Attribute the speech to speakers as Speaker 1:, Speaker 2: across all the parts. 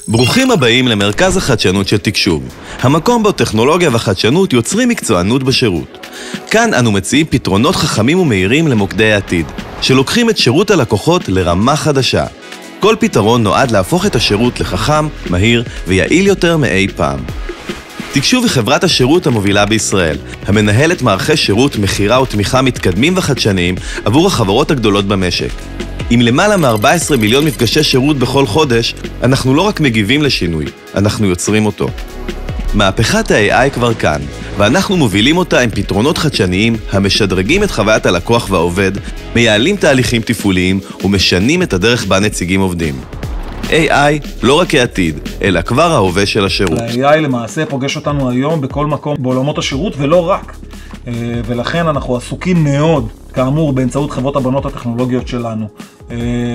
Speaker 1: ברוכים הבאים למרכז החדשנות של תקשוב, המקום בו טכנולוגיה וחדשנות יוצרים מקצוענות בשירות. כאן אנו מציעים פתרונות חכמים ומהירים למוקדי העתיד, שלוקחים את שירות הלקוחות לרמה חדשה. כל פתרון נועד להפוך את השירות לחכם, מהיר ויעיל יותר מאי פעם. תקשוב היא חברת השירות המובילה בישראל, המנהלת מערכי שירות, מחירה ותמיכה מתקדמים וחדשניים עבור החברות הגדולות במשק. עם למעלה מ-14 מיליון מפגשי שירות בכל חודש, אנחנו לא רק מגיבים לשינוי, אנחנו יוצרים אותו. מהפכת ה-AI כבר כאן, ואנחנו מובילים אותה עם פתרונות חדשניים המשדרגים את חוויית הלקוח והעובד, מייעלים תהליכים תפעוליים ומשנים את הדרך בה נציגים עובדים. AI לא רק העתיד, אלא כבר ההווה של השירות.
Speaker 2: ה-AI למעשה פוגש אותנו היום בכל מקום בעולמות השירות ולא רק. ולכן אנחנו עסוקים מאוד, כאמור, באמצעות חברות הבנות הטכנולוגיות שלנו,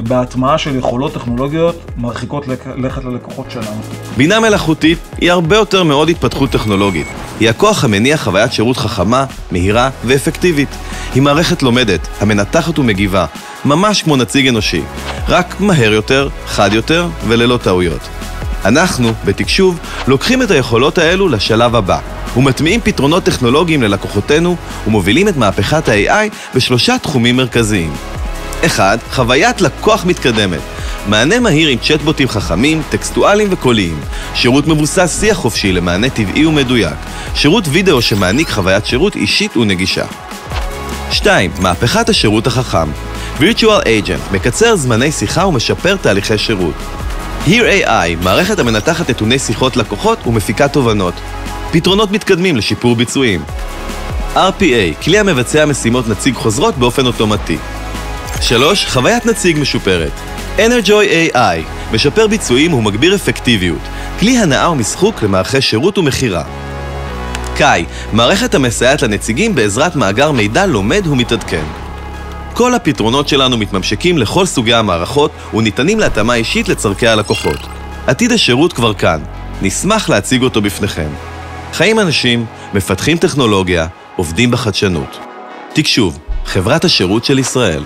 Speaker 2: בהטמעה של יכולות טכנולוגיות מרחיקות לכת ללקוחות שלנו.
Speaker 1: בינה מלאכותית היא הרבה יותר מאוד התפתחות טכנולוגית. היא הכוח המניע חוויית שירות חכמה, מהירה ואפקטיבית. היא מערכת לומדת, המנתחת ומגיבה, ממש כמו נציג אנושי, רק מהר יותר, חד יותר וללא טעויות. אנחנו, בתקשוב, לוקחים את היכולות האלו לשלב הבא, ומטמיעים פתרונות טכנולוגיים ללקוחותינו, ומובילים את מהפכת ה-AI בשלושה תחומים מרכזיים. 1. חוויית לקוח מתקדמת. מענה מהיר עם צ'טבוטים חכמים, טקסטואליים וקוליים. שירות מבוסס שיח חופשי למענה טבעי ומדויק. שירות וידאו שמעניק חוויית שירות אישית ונגישה. 2. מהפכת השירות החכם. Virtual Agent מקצר זמני שיחה ומשפר תהליכי שירות. Here AI, מערכת המנתחת נתוני שיחות לקוחות ומפיקה תובנות. פתרונות מתקדמים לשיפור ביצועים. RPA, כלי המבצע משימות נציג חוזרות באופן אוטומטי. 3. חוויית נציג משופרת. Enerjoy AI, משפר ביצועים ומגביר אפקטיביות. כלי הנאה ומשחוק למערכי שירות ומחירה. Kai, מערכת המסייעת לנציגים בעזרת מאגר מידע לומד ומתעדכן. כל הפתרונות שלנו מתממשקים לכל סוגי המערכות וניתנים להתאמה אישית לצורכי הלקוחות. עתיד השירות כבר כאן. נשמח להציג אותו בפניכם. חיים אנשים, מפתחים טכנולוגיה, עובדים בחדשנות. תקשוב, חברת השירות של ישראל.